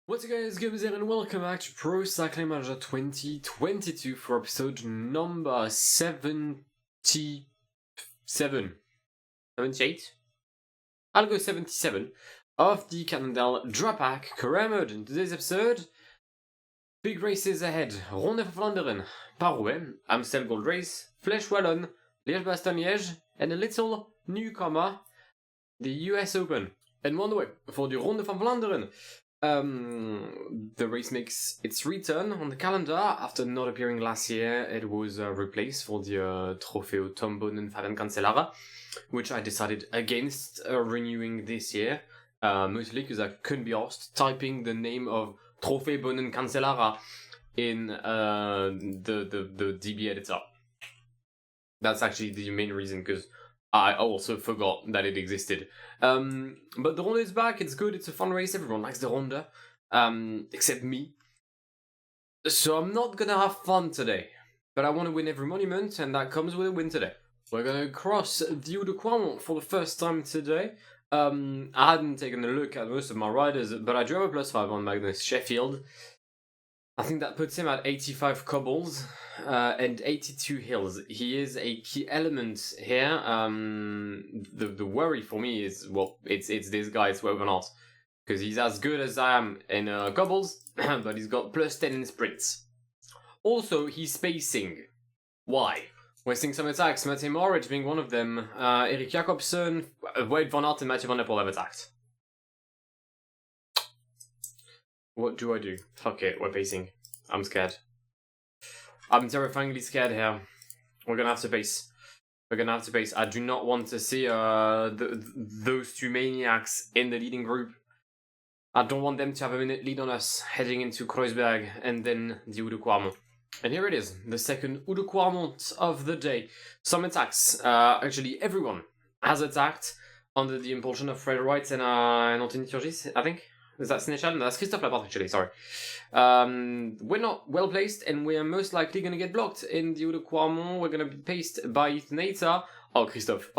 What's up guys, Guillaume here and welcome back to Pro Cycling Manager 2022 for episode number 77. 78? I'll go 77 of the Cannondale-Drapac career mode. In today's episode, big races ahead. Ronde van Vlaanderen, Paris-Roubaix, Amstel Gold Race, Flèche Wallonne, Liège-Bastogne-Liège, and a little newcomer, the US Open. And on the way for the Ronde van Vlaanderen. The race makes its return on the calendar after not appearing last year. It was replaced for the Trofeo Tom Bonen Fabian Cancellara, which I decided against renewing this year, mostly because I couldn't be asked typing the name of Trofeo Bonen Cancellara in the DB editor. That's actually the main reason, because I also forgot that it existed. But the Ronde is back, it's good, it's a fun race, everyone likes the Ronde, except me. So I'm not gonna have fun today, but I want to win every monument, and that comes with a win today. We're gonna cross the Haut de Quamont for the first time today. I hadn't taken a look at most of my riders, but I drove a +5 on Magnus Sheffield. I think that puts him at 85 cobbles and 82 hills. He is a key element here. The worry for me is, well, it's this guy, it's Wout van Aert. Because he's as good as I am in cobbles, but he's got +10 in sprints. Also, he's spacing. Why? Wasting some attacks, Matej Moric being one of them. Erik Jakobsen, Wout van Aert and Mathieu van der Poel have attacked. What do I do? Fuck it, we're pacing. I'm scared. I'm terrifyingly scared here. We're gonna have to pace. I do not want to see those two maniacs in the leading group. I don't want them to have a minute lead on us heading into Kreuzberg and then the Haut de Quamont. And here it is, the second Haut de Quamont of the day. Some attacks. Actually, everyone has attacked under the impulsion of Fred Wright and Anthony Turgis, I think. Is that Sénéchal? No, that's Christophe Laporte, actually, sorry. We're not well placed, and we're most likely going to get blocked in the Haut de Quamont. We're going to be paced by Ethan. Oh, Christophe.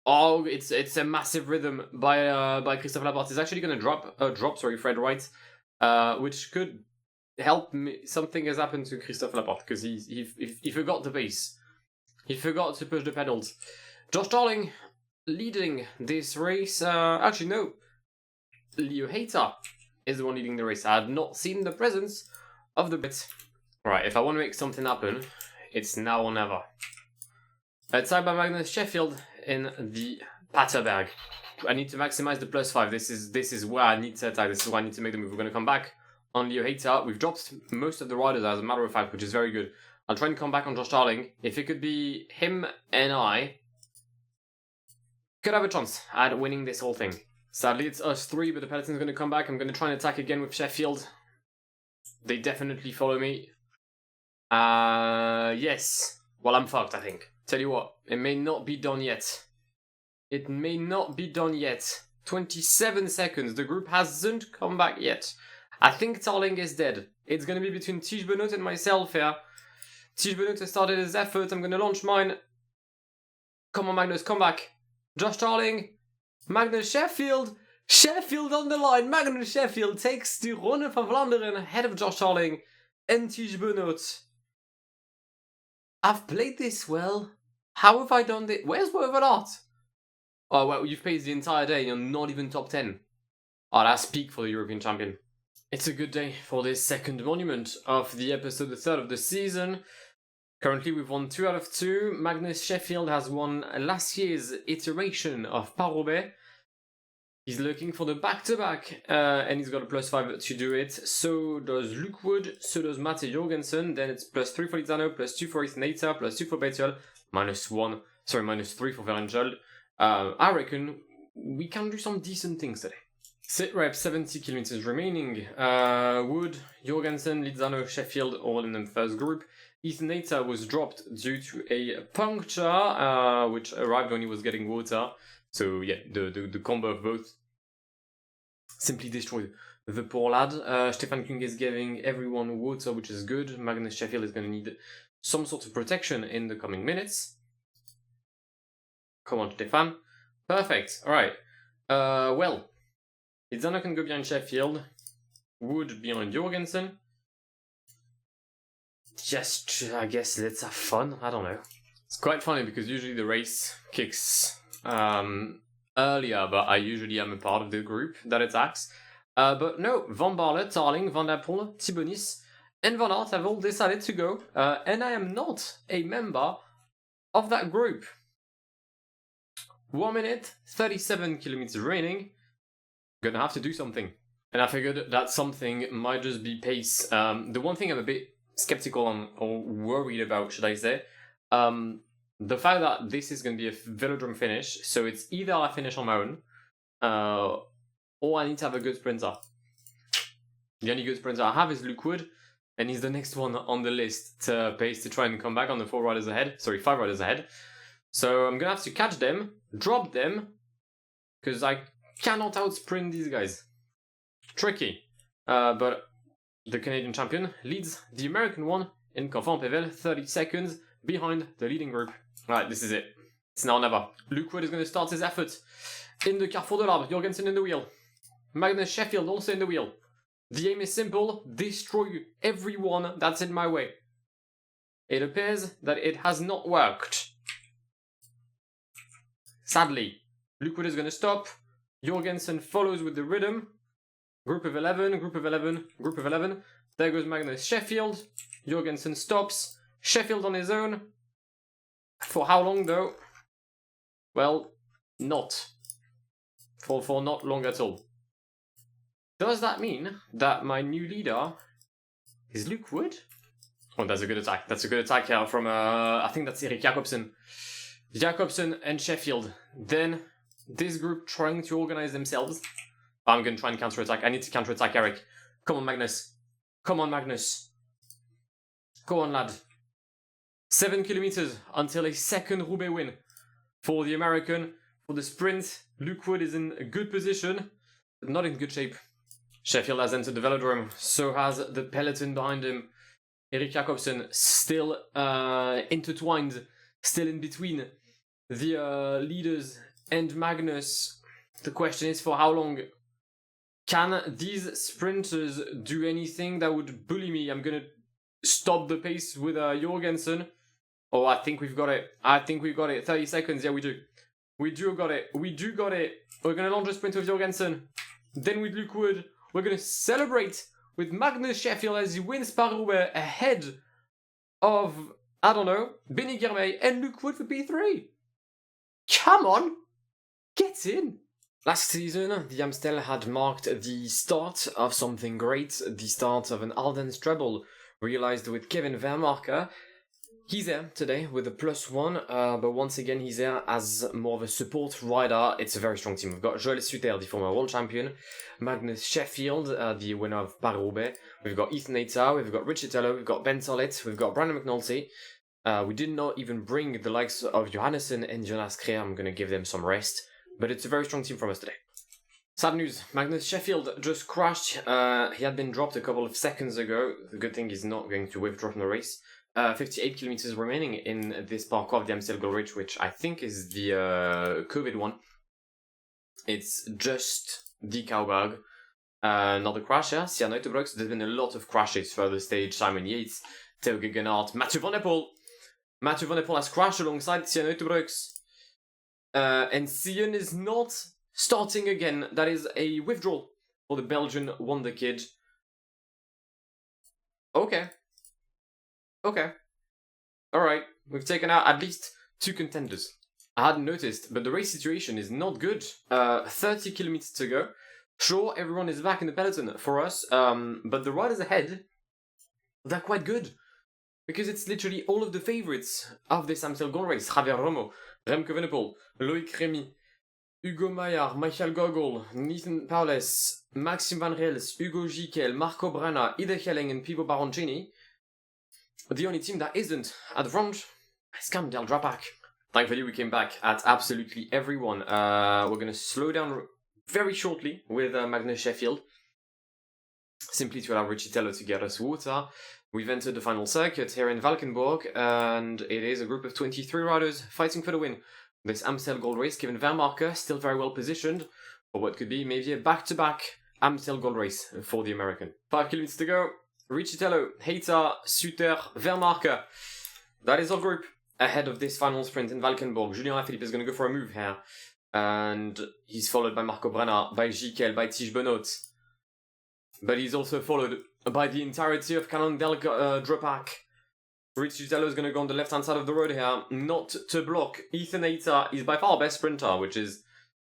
Oh, it's a massive rhythm by Christophe Laporte. He's actually going to drop Fred Wright, which could help me. Something has happened to Christophe Laporte, because he forgot the pace. He forgot to push the pedals. Josh Darling leading this race. Actually, no. Leo Hayter is the one leading the race. I had not seen the presence of the bit. Right, if I want to make something happen, it's now or never. Attack by Magnus Sheffield in the Paterberg. I need to maximize the +5. This is where I need to attack. This is where I need to make the move. We're going to come back on Leo Hayter. We've dropped most of the riders, as a matter of fact, which is very good. I'll try and come back on Josh Darling. If it could be him and I, could have a chance at winning this whole thing. Sadly, it's us three, but the peloton's going to come back. I'm going to try and attack again with Sheffield. They definitely follow me. Yes. Well, I'm fucked, I think. Tell you what, it may not be done yet. 27 seconds. The group hasn't come back yet. I think Darling is dead. It's going to be between Tige Benoit and myself here. Tige Benoit has started his effort. I'm going to launch mine. Come on, Magnus, come back. Josh Darling. Magnus Sheffield on the line. Magnus Sheffield takes the Ronde van Vlaanderen ahead of Josh Darling and Tige Benoit. I've played this well. How have I done this? Where's Wout van Aert? Oh, well, you've paced the entire day and you're not even top 10. Oh, that's peak for the European champion. It's a good day for this second monument of the episode, the third of the season. Currently, we've won 2 out of 2. Magnus Sheffield has won last year's iteration of Paris-Roubaix. He's looking for the back-to-back, and he's got a +5 to do it. So does Luke Wood, so does Mate Jorgensen. Then it's +3 for Lizano, +2 for Ethan Hayter, +2 for Bettiol, -3 for Verengel. I reckon we can do some decent things today. Sit rep, 70 kilometers remaining. Wood, Jorgensen, Lizano, Sheffield, all in the first group. Ethan Hayter was dropped due to a puncture, which arrived when he was getting water. So yeah, the combo of both simply destroyed the poor lad. Stefan Kung is giving everyone water, which is good. Magnus Sheffield is going to need some sort of protection in the coming minutes. Come on, Stefan. Perfect. All right. Well, Itzana can go behind Sheffield. Wood behind Jorgensen. Just, I guess, let's have fun. I don't know. It's quite funny because usually the race kicks earlier, but I usually am a part of the group that attacks. But no, Van Baarle, Tarling, Van der Poel, Thibonis, and Van Aert have all decided to go, and I am not a member of that group. 1 minute, 37 kilometers remaining. Gonna have to do something. And I figured that something might just be pace. The one thing I'm a bit skeptical on, or worried about, should I say, the fact that this is going to be a velodrome finish, so it's either I finish on my own, or I need to have a good sprinter. The only good sprinter I have is Luke Wood, and he's the next one on the list to pace to try and come back on the 5 riders ahead. So I'm going to have to catch them, drop them, because I cannot outsprint these guys. Tricky. But the Canadian champion leads the American one in Confort Pevel, 30 seconds behind the leading group. Right, this is it. It's now or never. Luke Wood is going to start his effort in the Carrefour de l'Arbre. Jorgensen in the wheel. Magnus Sheffield also in the wheel. The aim is simple: destroy everyone that's in my way. It appears that it has not worked. Sadly, Luke Wood is going to stop. Jorgensen follows with the rhythm. Group of 11, group of 11, group of 11. There goes Magnus Sheffield. Jorgensen stops. Sheffield on his own. For how long though? Well, not. For not long at all. Does that mean that my new leader is Luke Wood? Oh, that's a good attack. That's a good attack here from, I think that's Erik Jakobsen. Jakobsen and Sheffield. Then this group trying to organize themselves. I'm going to try and counter-attack. I need to counter-attack Eric. Come on, Magnus. Come on, Magnus. Go on, lad. 7 kilometers until a second Roubaix win. For the American, for the sprint, Luke Wood is in a good position, but not in good shape. Sheffield has entered the velodrome. So has the peloton behind him. Erik Jakobsen still intertwined, still in between the leaders and Magnus. The question is for how long? Can these sprinters do anything that would bully me? I'm gonna stop the pace with Jorgensen. Oh, I think we've got it. 30 seconds. Yeah, we do. We do got it. We're gonna launch a sprint with Jorgensen. Then with Luke Wood. We're gonna celebrate with Magnus Sheffield as he wins Paris-Roubaix ahead of, I don't know, Benny Guermey and Luke Wood for P3. Come on! Get in! Last season, the Amstel had marked the start of something great, the start of an Ardennes treble, realized with Kevin Vermarker. He's there today with a +1, but once again he's there as more of a support rider. It's a very strong team. We've got Joël Suter, the former world champion, Magnus Sheffield, the winner of Paris-Roubaix. We've got Ethan Natar, we've got Richard Tello, we've got Ben Tollett, we've got Brandon McNulty. We did not even bring the likes of Johannesson and Jonas Kreer. I'm going to give them some rest. But it's a very strong team from us today. Sad news, Magnus Sheffield just crashed. He had been dropped a couple of seconds ago. The good thing he's not going to withdraw from the race. 58 kilometers remaining in this parkour of the Amstel Gold Ridge, which I think is the COVID one. It's just the Cowberg. Not the crash, yeah? Sian Uiterbroeks. There's been a lot of crashes further stage. Simon Yates, Theo Gegenhardt, Mathieu van der Poel. Mathieu van der Poel has crashed alongside Sian Uiterbroeks. And Sian is not starting again. That is a withdrawal for the Belgian wonder kid. Okay. Alright. We've taken out at least 2 contenders. I hadn't noticed, but the race situation is not good. 30 kilometers to go. Sure, everyone is back in the peloton for us, but the riders ahead, they're quite good. Because it's literally all of the favourites of this Amstel Gold Race. Javier Romo, Remco Evenepoel, Loïc Rémy, Hugo Maillard, Michael Gogol, Nathan Paulus, Maxime Van Riels, Hugo Gikel, Marco Brana, Ida Helling and Pipo Baroncini. The only team that isn't at the front is Cannondale-Drapac. Thankfully we came back at absolutely everyone. We're going to slow down very shortly with Magnus Sheffield. Simply to allow Richie Tello to get us water. We've entered the final circuit here in Valkenburg, and it is a group of 23 riders fighting for the win. This Amstel Gold Race, Kevin Vermarker, still very well positioned. or what could be maybe a back-to-back Amstel gold race for the American. 5 kilometers to go. Richitello, Heita, Suter, Vermarke. That is our group ahead of this final sprint in Valkenburg. Julien Alaphilippe is going to go for a move here. And he's followed by Marco Brenner, by Gikel, by Tige Benoit. But he's also followed by the entirety of Cannondale-Drapac. Richitello is going to go on the left-hand side of the road here, not to block. Ethan Heita is by far our best sprinter, which is,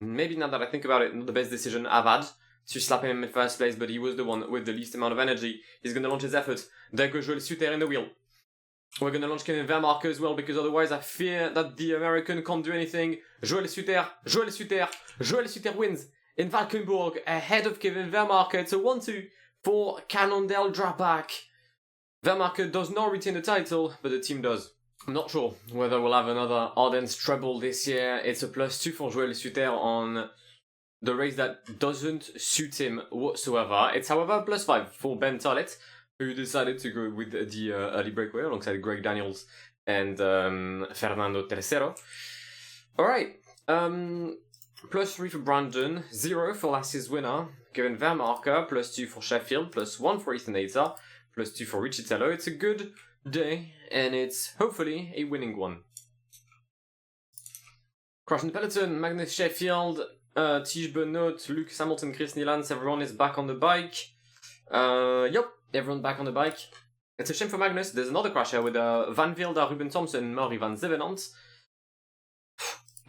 maybe now that I think about it, not the best decision I've had to slap him in first place, but he was the one with the least amount of energy. He's going to launch his effort. There goes Joël Suter in the wheel. We're going to launch Kevin Vermarke as well, because otherwise I fear that the American can't do anything. Joël Suter wins in Valkenburg ahead of Kevin Vermarke. It's a 1-2 for Cannondale-Drapac. Vermarke does not retain the title, but the team does. I'm not sure whether we'll have another Ardennes treble this year. It's a +2 for Joël Suter on the race that doesn't suit him whatsoever. It's however +5 for Ben Tollett, who decided to go with the early breakaway alongside Greg Daniels and Fernando Tercero. Alright, +3 for Brandon, 0 for last year's winner, Kevin Vermarke, +2 for Sheffield, +1 for Ethan Heita, +2 for Richitello. It's a good day, and it's hopefully a winning one. Crash in the peloton, Magnus Sheffield, Tige Benoit, Luke Hamilton, Chris Nylans, everyone is back on the bike. Yep, everyone back on the bike. It's a shame for Magnus. There's another crash here with Van Wilder, Ruben Thompson, Murray Van Zevenant.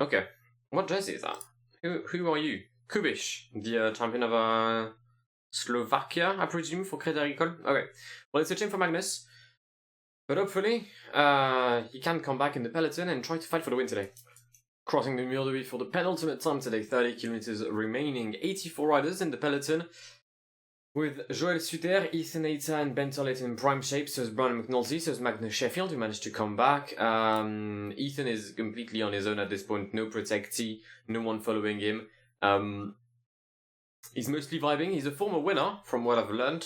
Okay, what jersey is that? Who are you? Kubish, the champion of Slovakia, I presume, for Crédit Agricole. Okay, well, it's a shame for Magnus, but hopefully he can come back in the peloton and try to fight for the win today. Crossing the Mur de Huy for the penultimate time today, 30 kilometers remaining, 84 riders in the peloton, with Joël Suter, Ethan Heita and Ben Tollett in prime shape. So is Brian McNulty, so is Magnus Sheffield, who managed to come back. Ethan is completely on his own at this point, no protectee, no one following him. He's mostly vibing. He's a former winner, from what I've learned,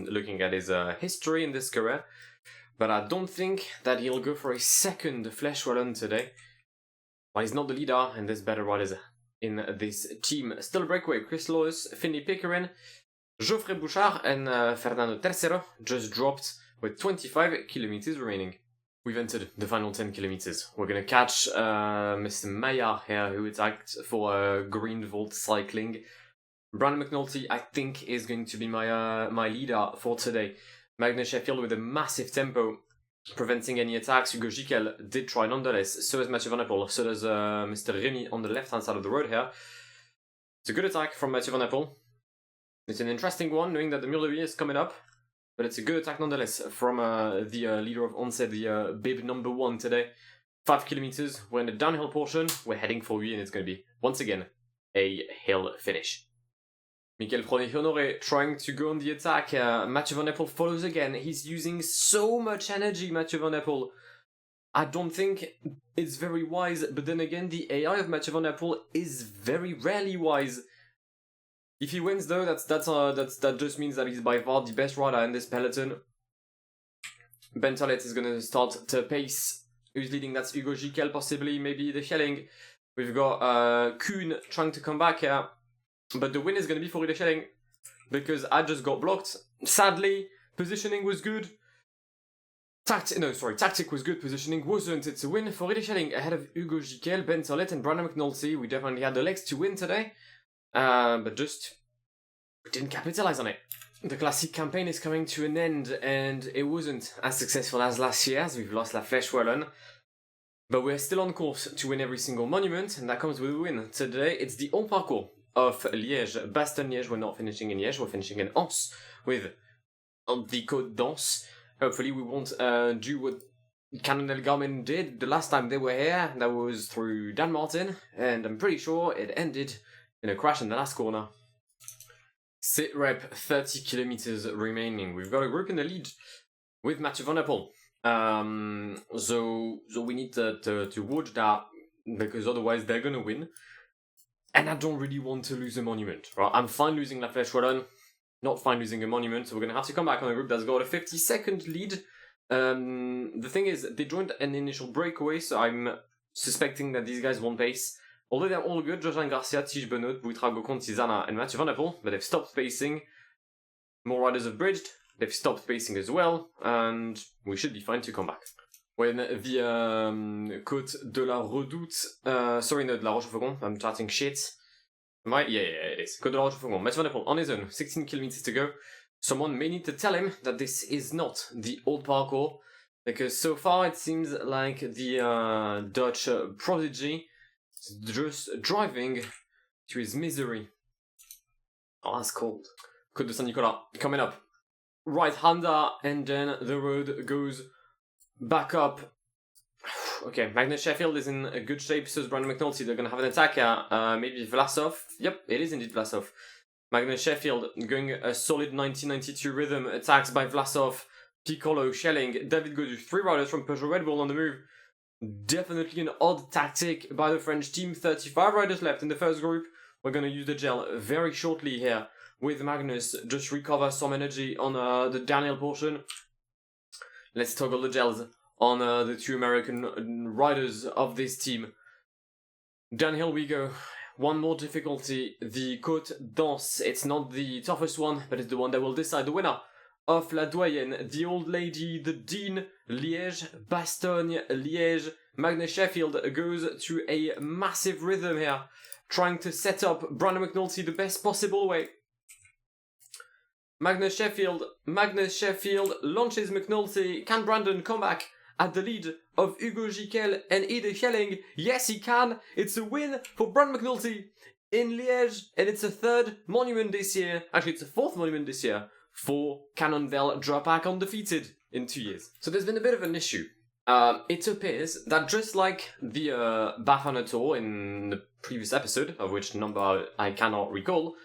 looking at his history in this career. But I don't think that he'll go for a second Flèche Wallonne today. But he's not the leader, and there's better riders in this team. Still a breakaway. Chris Lewis, Finley Pickering, Geoffrey Bouchard, and Fernando Tercero just dropped with 25 kilometers remaining. We've entered the final 10 kilometers. We're going to catch Mr. Maillard here, who attacked for Greenvolt Cycling. Brandon McNulty, I think, is going to be my leader for today. Magnus Sheffield with a massive tempo, preventing any attacks. Hugo Gikel did try nonetheless. So does Mathieu Van Apel. So does Mr. Remy on the left-hand side of the road here. It's a good attack from Mathieu Van Apel. It's an interesting one, knowing that the Mur de Huy is coming up. But it's a good attack nonetheless from the leader of Once, the bib number 1 today. 5 kilometers, we're in the downhill portion. We're heading for Huy, and it's going to be, once again, a hill finish. Michael Froné-Honoré trying to go on the attack. Mathieu Van Apel follows again. He's using so much energy, Mathieu Van Apel. I don't think it's very wise, but then again, the AI of Mathieu Van Apel is very rarely wise. If he wins, though, that just means that he's by far the best rider in this peloton. Ben Tollett is going to start to pace. Who's leading? That's Hugo Gikel, possibly, maybe the Schelling. We've got Kuhn trying to come back here. But the win is going to be for Ide Schelling, because I just got blocked. Sadly, positioning was good. Tactic was good, positioning wasn't. It's a win for Ide Schelling ahead of Hugo Gikel, Ben Tollett and Brandon McNulty. We definitely had the legs to win today, but just we didn't capitalize on it. The classic campaign is coming to an end, and it wasn't as successful as last year, as we've lost La Flèche Wallonne. But we're still on course to win every single monument, and that comes with a win. Today, it's the All Parcours of Liège-Bastogne-Liège. We're not finishing in Liège, we're finishing in Anse with the Côte d'Anse. Hopefully we won't do what Cannondale Garmin did the last time they were here. That was through Dan Martin, and I'm pretty sure it ended in a crash in the last corner. Sit rep, 30 kilometers remaining. We've got a group in the lead with Mathieu Van Apel. So we need to watch that, because otherwise they're gonna win. And I don't really want to lose a monument, right? I'm fine losing La Flèche Wallonne, not fine losing a monument, so we're going to have to come back on a group that's got a 50-second lead. The thing is, they joined an initial breakaway, so I'm suspecting that these guys won't pace. Although they're all good, Jojan Garcia, Tige Benoit, Buitrago, Tizana, and Mathieu Van Der Poel, but they've stopped spacing. More riders have bridged, they've stopped spacing as well, and we should be fine to come back. When the Côte de la Redoute, sorry, no, de la Rochefoucauld, I'm chatting shit. Right? Yeah, it is. Côte de la Rochefoucauld. Mathieu Van Der Poel on his own, 16 kilometers to go. Someone may need to tell him that this is not the old parkour, because so far it seems like the Dutch prodigy is just driving to his misery. Oh, that's cold. Côte de Saint-Nicolas coming up. Right-hander, and then the road goes back up. Okay, Magnus Sheffield is in a good shape, so is Brandon McNulty. They're going to have an attack here. Maybe Vlasov. Yep, it is indeed Vlasov. Magnus Sheffield going a solid 1992 rhythm. Attacks by Vlasov, Piccolo, Schelling, David Gaudu. 3 riders from Peugeot Red Bull on the move. Definitely an odd tactic by the French team. 35 riders left in the first group. We're going to use the gel very shortly here with Magnus. Just recover some energy on the downhill portion. Let's toggle the gels on the 2 American riders of this team. Downhill we go. One more difficulty, the Côte d'Ance. It's not the toughest one, but it's the one that will decide the winner of La Doyenne. The old lady, the Dean, Liège-Bastogne-Liège. Magnus Sheffield goes to a massive rhythm here, trying to set up Brandon McNulty the best possible way. Magnus Sheffield launches McNulty. Can Brandon come back at the lead of Hugo Gikel and Ide Schelling? Yes, he can. It's a win for Brandon McNulty in Liège, and it's a 3rd monument this year. Actually, it's a 4th monument this year for Cannondale-Drapac undefeated in 2 years. So there's been a bit of an issue. It appears that just like the Bafana Tour in the previous episode, of which number I cannot recall,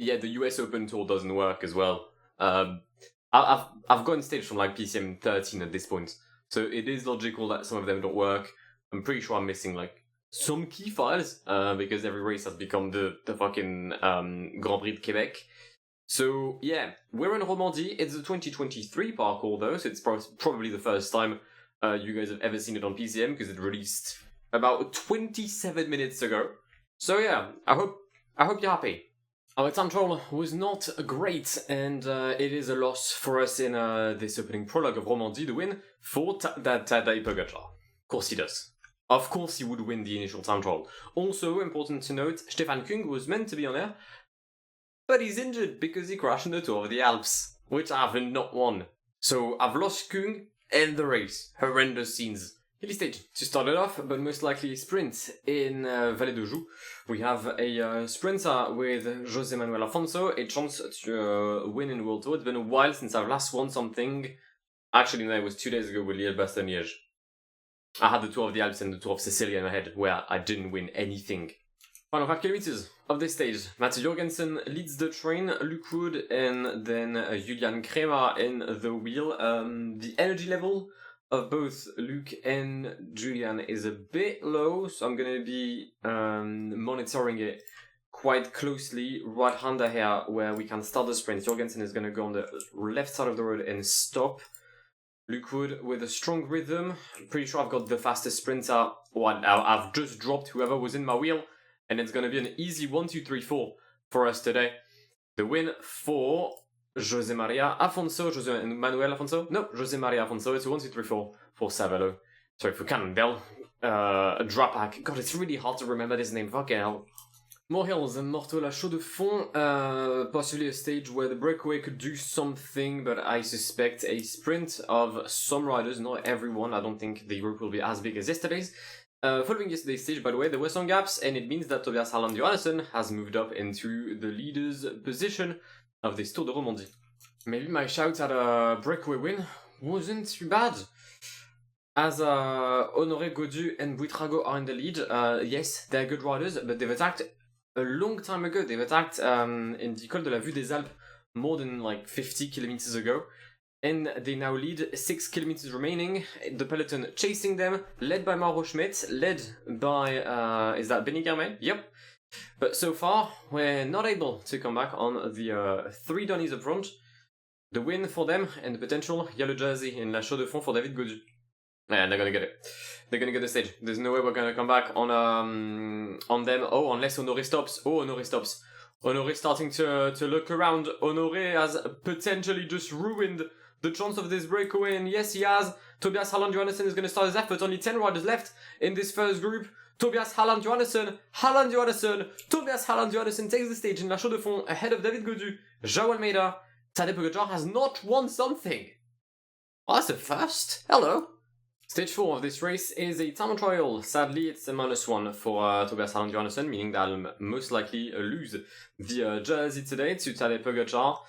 yeah, the US Open Tour doesn't work as well. I've gotten stage from like PCM 13 at this point, so it is logical that some of them don't work. I'm pretty sure I'm missing like some key files, because every race has become the fucking Grand Prix de Québec. So yeah, we're in Romandie. It's the 2023 parkour though, so it's probably the first time you guys have ever seen it on PCM, because it released about 27 minutes ago. So yeah, I hope you're happy. Our time trial was not great, and it is a loss for us in this opening prologue of Romandie. The win for Tadej Pogačar. Of course he does. Of course he would win the initial time trial. Also important to note, Stefan Kung was meant to be on there, but he's injured because he crashed in the Tour of the Alps, which I've not won. So I've lost Kung and the race. Horrendous scenes. Hilly stage to start it off, but most likely sprint in Vallée de Joux. We have a sprinter with José Manuel Afonso, a chance to win in World Tour. It's been a while since I've last won something. Actually, no, it was 2 days ago with Liège-Bastogne-Liège. I had the Tour of the Alps and the Tour of Sicilia in my head, where I didn't win anything. Final 5 kilometers of this stage. Mats Jorgensen leads the train, Luke Wood, and then Julian Kremer in the wheel. The energy level of both Luke and Julian is a bit low, so I'm going to be monitoring it quite closely. Right-hander here, where we can start the sprint. Jorgensen is going to go on the left side of the road and stop. Luke Wood with a strong rhythm. I'm pretty sure I've got the fastest sprinter. Well, I've just dropped whoever was in my wheel, and it's going to be an easy 1, 2, 3, 4 for us today. The win for José Maria Afonso, José Manuel Afonso? No, José Maria Afonso. It's a 1, 2, 3, 4 for Savello. Sorry, for Cannondale. Drapac. God, it's really hard to remember this name. Fucking hell. More hills and Morteau La Chaux de Fonds. Possibly a stage where the breakaway could do something, but I suspect a sprint of some riders, not everyone. I don't think the group will be as big as yesterday's. Following yesterday's stage, by the way, there were some gaps, and it means that Tobias Harland Johannesson has moved up into the leader's position of this Tour de Romandie. Maybe my shout at a breakaway win wasn't too bad. As Honoré Gaudu and Buitrago are in the lead, yes, they're good riders, but they've attacked a long time ago. They've attacked in the Col de la Vue des Alpes more than like 50 kilometers ago. And they now lead 6 kilometers remaining. The peloton chasing them, led by Mauro Schmidt, led by, is that Benny Germain? Yep. But so far, we're not able to come back on the 3 Donnies up front. The win for them and the potential yellow jersey in La Chaux de Fonds for David Gaudu. Yeah, they're gonna get it. They're gonna get the stage. There's no way we're gonna come back on them. Oh, unless Honoré stops. Oh, Honoré stops. Honoré starting to look around. Honoré has potentially just ruined the chance of this breakaway, and yes, he has. Tobias Halland Johannessen is gonna start his effort. Only 10 riders left in this first group. Tobias Halland Johannessen, Tobias Halland Johannessen takes the stage in La Chaux de Fonds ahead of David Gaudu, João Almeida. Tadej Pogacar has not won something. Oh, that's a first. Hello. Stage 4 of this race is a time trial. Sadly, it's a -1 for Tobias Halland Johannessen, meaning that I'll most likely lose the jersey today to Tadej Pogacar.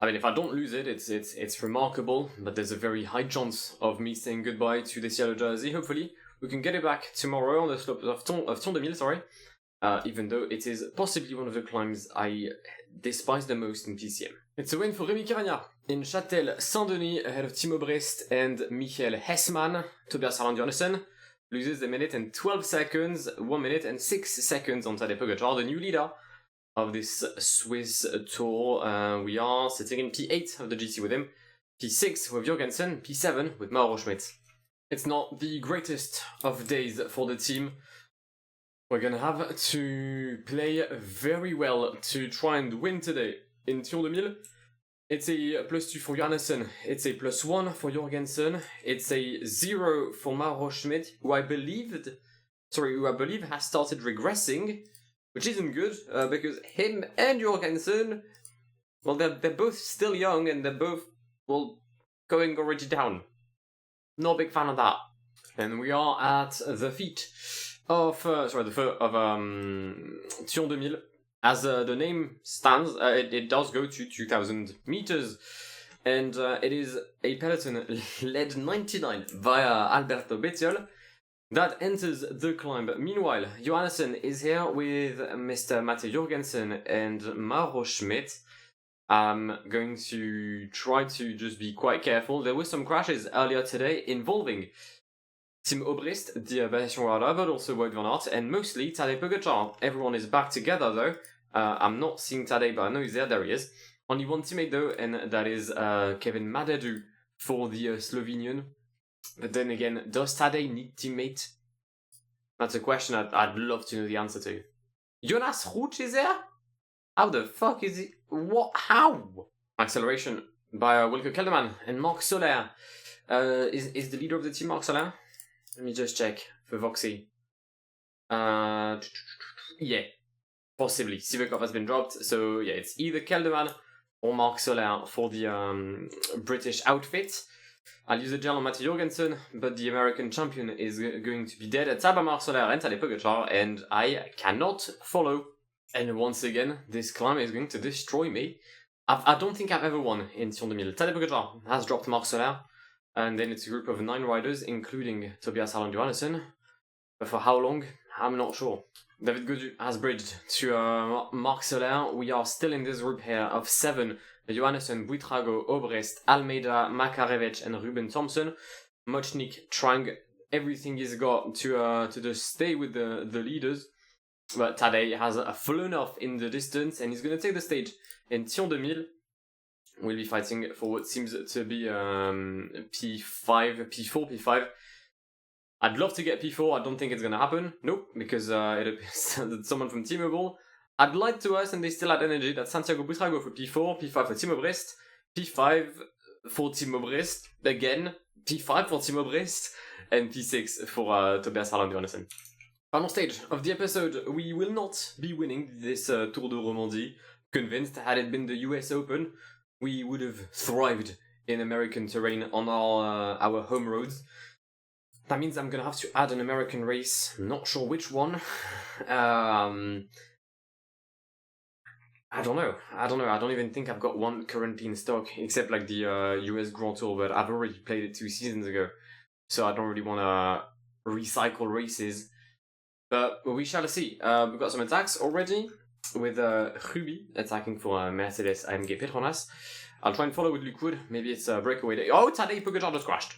I mean, if I don't lose it, it's remarkable, but there's a very high chance of me saying goodbye to this yellow jersey. Hopefully, we can get it back tomorrow on the slope of Tond de Mille, sorry. Even though it is possibly one of the climbs I despise the most in PCM. It's a win for Rémi Cavagna in Châtel-Saint-Denis ahead of Timo Brest and Michael Hessmann. Tobias Halland Johannessen loses a minute and 12 seconds, 1 minute and 6 seconds on Tadej Pogacar, the new leader of this Swiss tour. We are sitting in P8 of the GC with him, P6 with Jorgensen, P7 with Mauro Schmidt. It's not the greatest of days for the team. We're gonna have to play very well to try and win today. In Tond de Mille, it's a +2 for Johannessen, it's a +1 for Jorgensen, it's a 0 for Mauro Schmidt, who I believe has started regressing, which isn't good, because him and Jorgensen, well, they're both still young and they're both, well, going already down. Not a big fan of that. And we are at the feet of Tond de Mille. As the name stands, it does go to 2,000 meters, and it is a peloton led 99 via Alberto Bettiol that enters the climb. Meanwhile, Johannessen is here with Mr. Mate Jorgensen and Mauro Schmidt. I'm going to try to just be quite careful. There were some crashes earlier today involving Tim Obrist, the Bastion rider, but also Wout van Aert, and mostly Tadej Pogacar. Everyone is back together though. I'm not seeing Tadej, but I know he's there. There he is. Only one teammate though, and that is Kevin Madadu for the Slovenian. But then again, does Tadej need teammate? That's a question I'd love to know the answer to. Jonas Ruch is there? How the fuck is he? What? How? Acceleration by Wilco Kelderman and Marc Soler. Is the leader of the team Marc Soler? Let me just check for Voxy. Yeah, possibly. Sivakov has been dropped, so yeah, it's either Kelderman or Marc Soler for the British outfit. I'll use a gel on Mate Jorgensen, but the American champion is going to be dead at Taba Marc Soler and Tadej Pogacar, and I cannot follow. And once again, this climb is going to destroy me. I don't think I've ever won in Tond de Mille. Tadej Pogacar has dropped Marc Soler, and then it's a group of 9 riders, including Tobias Halland Johannessen. But for how long? I'm not sure. David Gaudu has bridged to Marc Soler. We are still in this group here of 7. Johannessen, Buitrago, Obrest, Almeida, Makarevich, and Ruben Thompson. Mochnik trying everything he's got to just stay with the leaders. But Tadej has flown off in the distance, and he's going to take the stage in Tond de Mille. We'll be fighting for what seems to be P5, P4, P5. I'd love to get P4. I don't think it's going to happen. Nope, because it appears that someone from T-Mobile had lied to us and they still had energy. That's Santiago Buitrago for P4, P5 for Timo Brest, P5 for Timo Brest, again, P5 for Timo Brest, and P6 for Tobias Halland Johannessen. Final stage of the episode. We will not be winning this Tour de Romandie. Convinced, had it been the US Open, we would have thrived in American terrain on our home roads. That means I'm gonna have to add an American race. Not sure which one. I don't know. I don't even think I've got one currently in stock, except like the US Grand Tour, but I've already played it 2 seasons ago, so I don't really want to recycle races. But we shall see. We've got some attacks already, with Ruby attacking for Mercedes AMG Petronas. I'll try and follow with Liquid. Maybe it's a breakaway day. Oh, Tadej Pogacar just crashed.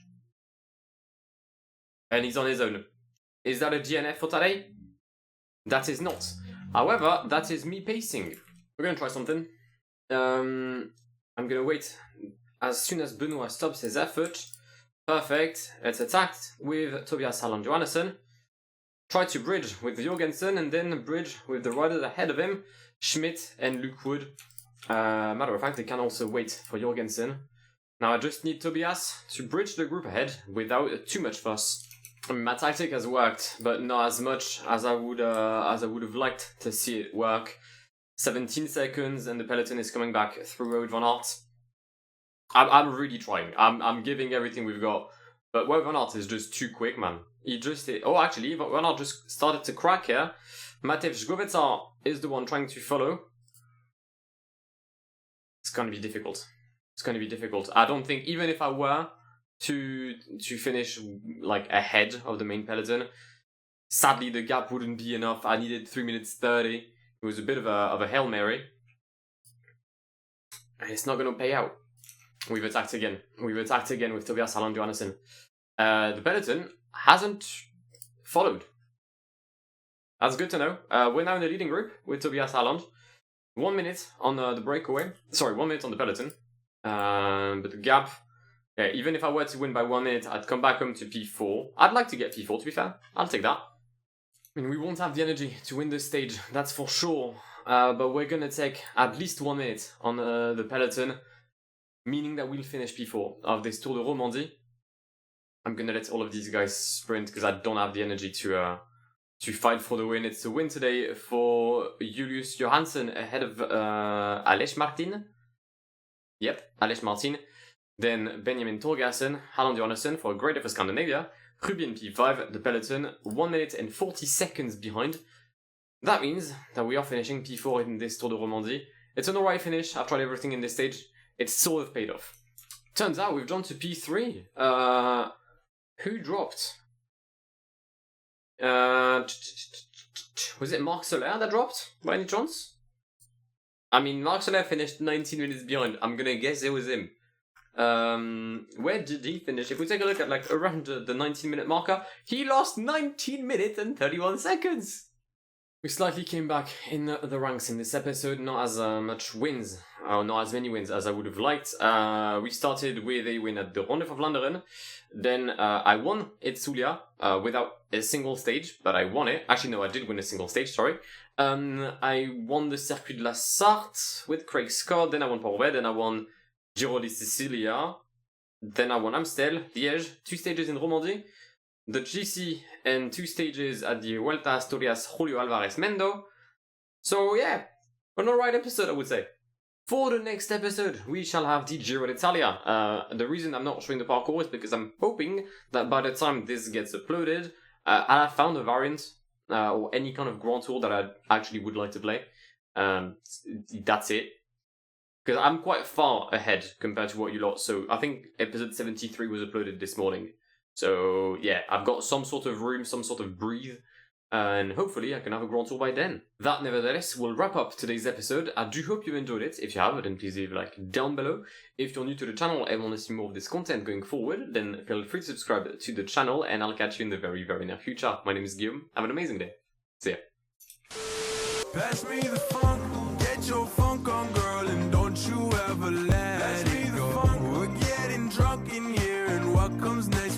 And he's on his own. Is that a DNF for Tadej? That is not. However, that is me pacing. We're going to try something. I'm going to wait as soon as Benoit stops his effort. Perfect. It's attacked with Tobias Halland Johannesson. Try to bridge with Jorgensen and then bridge with the riders ahead of him, Schmidt and Luke Wood. Matter of fact, they can also wait for Jorgensen. Now I just need Tobias to bridge the group ahead without too much fuss. I mean, my tactic has worked, but not as much as I would have liked to see it work. 17 seconds and the peloton is coming back through Wout van Aert. I'm really trying. I'm giving everything we've got, but Wout van Aert is just too quick, man. He just actually Van Aert just started to crack here. Matej Goveca is the one trying to follow. It's gonna be difficult. I don't think even if I were to finish like ahead of the main peloton, sadly the gap wouldn't be enough. I needed 3 minutes 30. It was a bit of a Hail Mary. And it's not gonna pay out. We've attacked again with Tobias Halland Johannesson. The peloton hasn't followed. That's good to know. We're now in the leading group with Tobias Halland. 1 minute on the breakaway. Sorry, 1 minute on the peloton. But the gap, yeah, even if I were to win by 1 minute, I'd come back home to P4. I'd like to get P4, to be fair. I'll take that. I mean, we won't have the energy to win this stage, that's for sure. But we're gonna take at least 1 minute on the peloton, meaning that we'll finish P4 of this Tour de Romandie. I'm gonna let all of these guys sprint because I don't have the energy to fight for the win. It's a win today for Julius Johansson ahead of Aleix Martin. Yep, Aleix Martin. Then Benjamin Thorgarsen, Halland Johannesson for a great effort Scandinavia. Rubien P5, the peloton, 1 minute and 40 seconds behind. That means that we are finishing P4 in this Tour de Romandie. It's an alright finish. I've tried everything in this stage. It's sort of paid off. Turns out we've jumped to P3. Who dropped? Was it Marc Soler that dropped, by any chance? I mean, Marc Soler finished 19 minutes behind. I'm gonna guess it was him. Where did he finish? If we take a look at like around the 19-minute marker, he lost 19 minutes and 31 seconds. We slightly came back in the ranks in this episode, not as much wins, or not as many wins as I would have liked. We started with a win at the Ronde van Vlaanderen. Then I won at Zulia without a single stage, but I won it. Actually, no, I did win a single stage, sorry. I won the Circuit de la Sarthe with Craig Scott, then I won Paris-Roubaix, then I won Giro di Sicilia, then I won Amstel, Liège, 2 stages in Romandie, the GC and 2 stages at the Vuelta a Asturias Julio Alvarez Mendo. So yeah, an alright episode I would say. For the next episode, we shall have the Giro d'Italia. The reason I'm not showing the parkour is because I'm hoping that by the time this gets uploaded, I have found a variant or any kind of Grand Tour that I actually would like to play. That's it. Because I'm quite far ahead compared to what you lot. So I think episode 73 was uploaded this morning. So yeah, I've got some sort of room, some sort of breathe. And hopefully I can have a Grand Tour by then. That nevertheless will wrap up today's episode. I do hope you enjoyed it. If you have, then please leave a like down below. If you're new to the channel and want to see more of this content going forward, then feel free to subscribe to the channel and I'll catch you in the very, very near future. My name is Guillaume. Have an amazing day. See ya. Pass me the funk, get your funk on, girl, and don't you ever let it go. We're getting drunk in here, and what comes next?